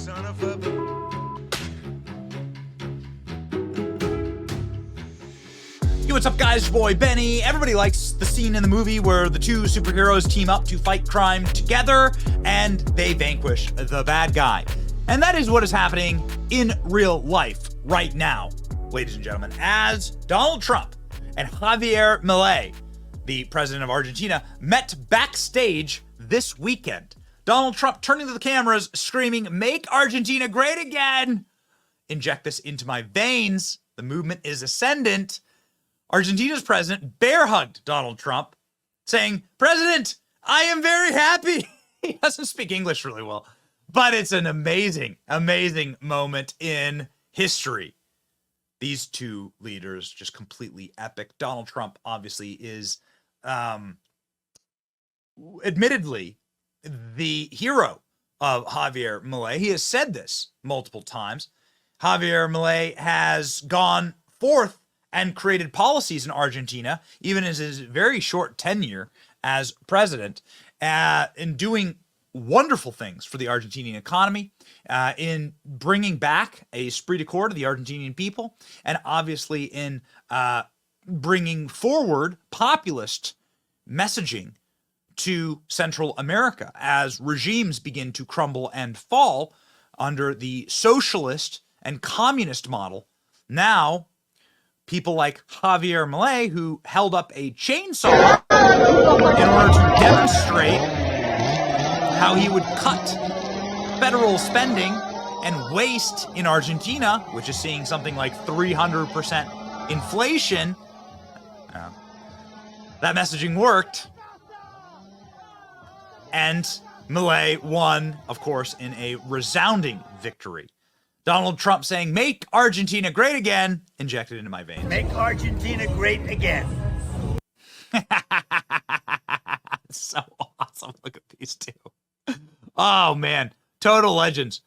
son of a... Yo, what's up, guys? It's your boy Benny. Everybody likes the scene in the movie where the two superheroes team up to fight crime together and they vanquish the bad guy. And that is what is happening in real life right now, ladies and gentlemen, as Donald Trump and Javier Milei, the president of Argentina, met backstage this weekend. Donald Trump turning to the cameras, screaming, "Make Argentina great again! Inject this into my veins. The movement is ascendant." Argentina's president bear-hugged Donald Trump, saying, "President, I am very happy." He doesn't speak English really well, but it's an amazing, amazing moment in history. These two leaders, just completely epic. Donald Trump obviously is admittedly the hero of Javier Milei. He has said this multiple times. Javier Milei has gone forth and created policies in Argentina, even in his very short tenure as president, in doing wonderful things for the Argentinian economy, in bringing back a esprit de corps to the Argentinian people, and obviously in bringing forward populist messaging to Central America as regimes begin to crumble and fall under the socialist and communist model. Now, people like Javier Milei, who held up a chainsaw in order to demonstrate how he would cut federal spending and waste in Argentina, which is seeing something like 300% inflation. That messaging worked. And Milei won, of course, in a resounding victory. Donald Trump saying, "Make Argentina great again," injected into my veins. Make Argentina great again. So awesome. Look at these two. Oh, man. Total legends.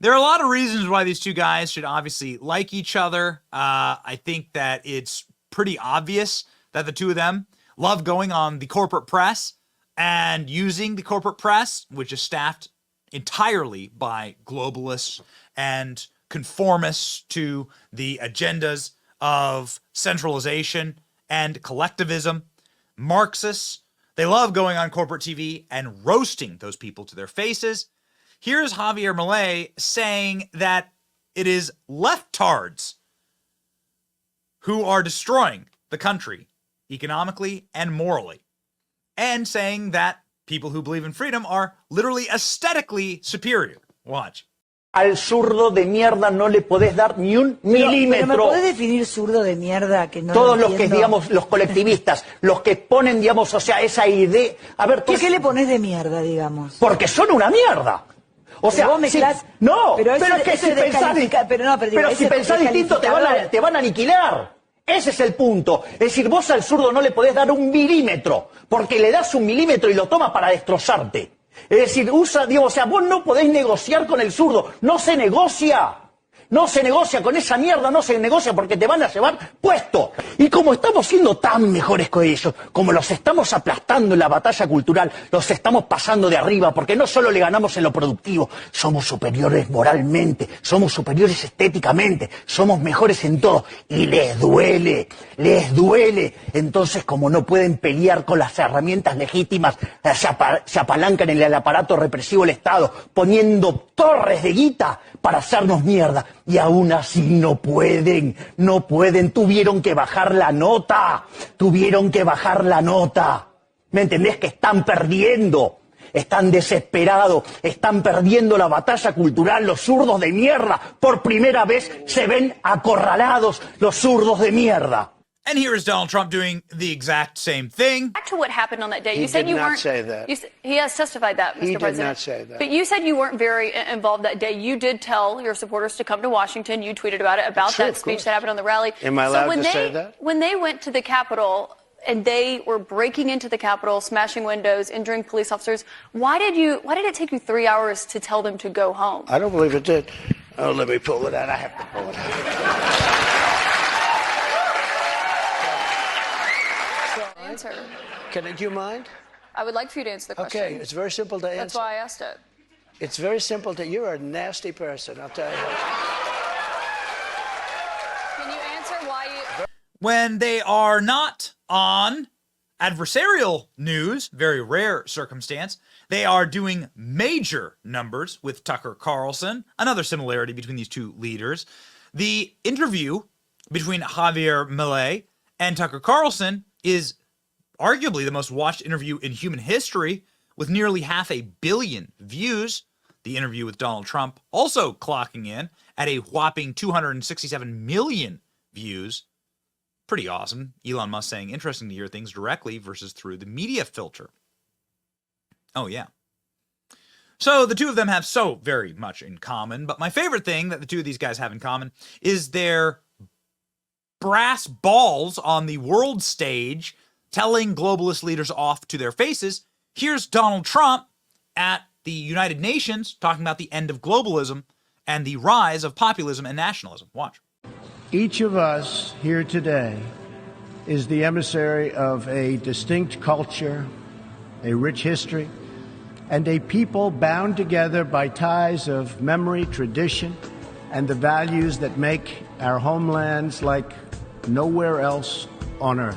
There are a lot of reasons why these two guys should obviously like each other. I think that it's pretty obvious that the two of them love going on the corporate press and using the corporate press, which is staffed entirely by globalists and conformists to the agendas of centralization and collectivism. Marxists, they love going on corporate TV and roasting those people to their faces. Here's Javier Milei saying that it is leftards who are destroying the country economically and morally, and saying that people who believe in freedom are literally aesthetically superior. Watch. Al zurdo de mierda no le podés dar ni un milímetro. Pero ¿me podés definir zurdo de mierda que no Todos lo los que, entiendo? digamos, los colectivistas, los que ponen, digamos, o sea, esa idea... A ver, ¿Por qué le pones de mierda, digamos? Porque son una mierda. O sea, Pero vos mezclás... no, pero pero es que eso si es pensás, pero si pensás distinto te van a aniquilar. Ese es el punto. Es decir, vos al zurdo no le podés dar un milímetro, porque le das un milímetro y lo toma para destrozarte. Es decir, digamos, o sea, vos no podés negociar con el zurdo. No se negocia. No se negocia con esa mierda, no se negocia porque te van a llevar puesto. Y como estamos siendo tan mejores que ellos, como los estamos aplastando en la batalla cultural, los estamos pasando de arriba, porque no solo le ganamos en lo productivo, somos superiores moralmente, somos superiores estéticamente, somos mejores en todo. Y les duele, les duele. Entonces, como no pueden pelear con las herramientas legítimas, se apalancan en el aparato represivo del Estado, poniendo torres de guita para hacernos mierda. Y aún así no pueden, tuvieron que bajar la nota, ¿me entendés? Que están perdiendo, están desesperados, están perdiendo la batalla cultural, los zurdos de mierda, por primera vez se ven acorralados los zurdos de mierda. And here is Donald Trump doing the exact same thing. Back to what happened on that day. He You said did you not weren't. say that. He has testified that, Mr. He did President. not say that. But you said you weren't very involved that day. You did tell your supporters to come to Washington. You tweeted about it, about Sure, that of speech course. that happened on the rally. Am I allowed to say that? When they went to the Capitol and they were breaking into the Capitol, smashing windows, injuring police officers, why did it take you 3 hours to tell them to go home? I don't believe it did. Oh, let me pull it out. I have to pull it out. Answer. Do you mind? I would like for you to answer the question. Okay, it's very simple to answer. That's why I asked it. It's very simple. You're a nasty person, I'll tell you. Can you answer why you... When they are not on adversarial news, very rare circumstance, they are doing major numbers with Tucker Carlson. Another similarity between these two leaders. The interview between Javier Milei and Tucker Carlson is arguably the most watched interview in human history, with nearly 500 million views. The interview with Donald Trump also clocking in at a whopping 267 million views. Pretty awesome. Elon Musk saying, interesting to hear things directly versus through the media filter. Oh, yeah. So the two of them have so very much in common, but my favorite thing that the two of these guys have in common is their brass balls on the world stage telling globalist leaders off to their faces. Here's Donald Trump at the United Nations talking about the end of globalism and the rise of populism and nationalism. Watch. Each of us here today is the emissary of a distinct culture, a rich history, and a people bound together by ties of memory, tradition, and the values that make our homelands like nowhere else on earth.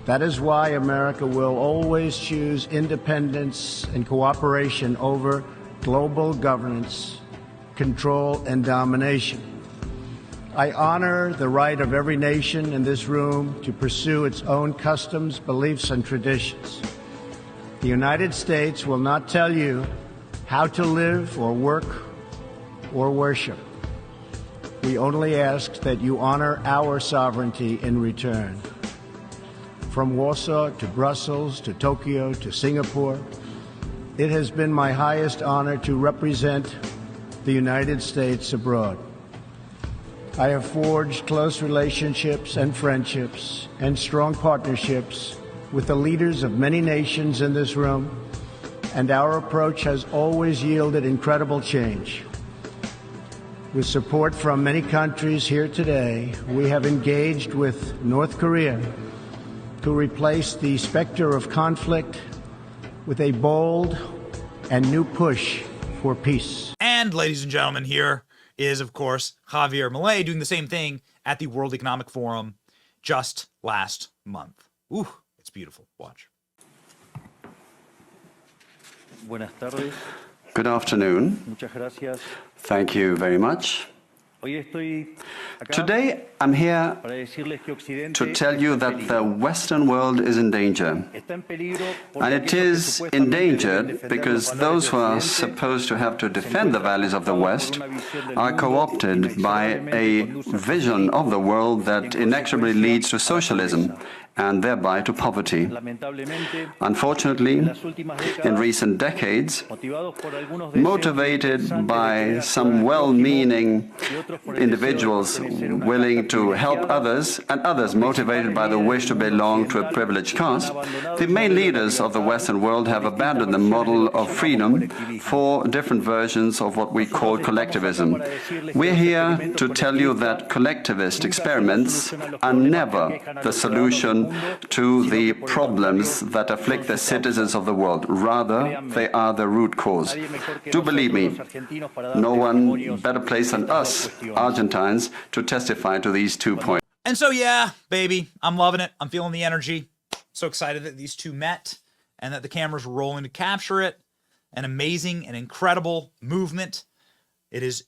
That is why America will always choose independence and cooperation over global governance, control, and domination. I honor the right of every nation in this room to pursue its own customs, beliefs, and traditions. The United States will not tell you how to live or work or worship. We only ask that you honor our sovereignty in return. From Warsaw to Brussels to Tokyo to Singapore, it has been my highest honor to represent the United States abroad. I have forged close relationships and friendships and strong partnerships with the leaders of many nations in this room, and our approach has always yielded incredible change. With support from many countries here today, we have engaged with North Korea to replace the specter of conflict with a bold and new push for peace. And, ladies and gentlemen, here is, of course, Javier Milei doing the same thing at the World Economic Forum just last month. Ooh, it's beautiful. Watch. Buenas tardes. Good afternoon. Muchas gracias. Thank you very much. Hoy estoy acá Today, I'm here para decirles que Occidente to tell you está en that the peligro. Western world is in danger. Está en peligro porque And it aquellos que is supuestamente deben endangered defender because los those valores who de are Occidente supposed to have to se defend the encuentran values of the cooptados West por una visión del are mundo co-opted by a inexorablemente conduce al vision of the world that inexorably leads to socialism and thereby to poverty. Lamentablemente, Unfortunately, en las últimas décadas, in recent decades, motivados por algunos deseos motivated interesantes de by quedar some fuera del well-meaning prójimo y otros por el deseo de individuals pertenecer a una willing casta to help privilegiada, others, and others motivated by the wish to belong to a privileged caste, the main leaders of the Western world have abandoned the model of freedom for different versions of what we call collectivism. We're here to tell you that collectivist experiments are never the solution to the problems that afflict the citizens of the world. Rather, they are the root cause. Do believe me, no one better placed than us, Argentines, to testify to these 2 points. And so, yeah, baby, I'm loving it. I'm feeling the energy. So excited that these two met and that the cameras were rolling to capture it. An amazing and incredible movement. It is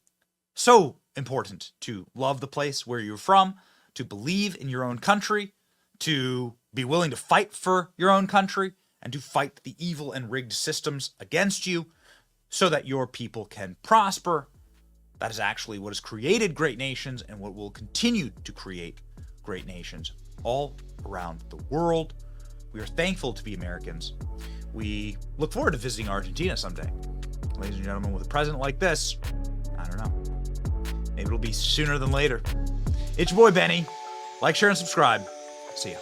so important to love the place where you're from, to believe in your own country, to be willing to fight for your own country, and to fight the evil and rigged systems against you so that your people can prosper. That is actually what has created great nations and what will continue to create great nations all around the world. We are thankful to be Americans. We look forward to visiting Argentina someday. Ladies and gentlemen, with a president like this, I don't know. Maybe it'll be sooner than later. It's your boy, Benny. Like, share, and subscribe. See ya.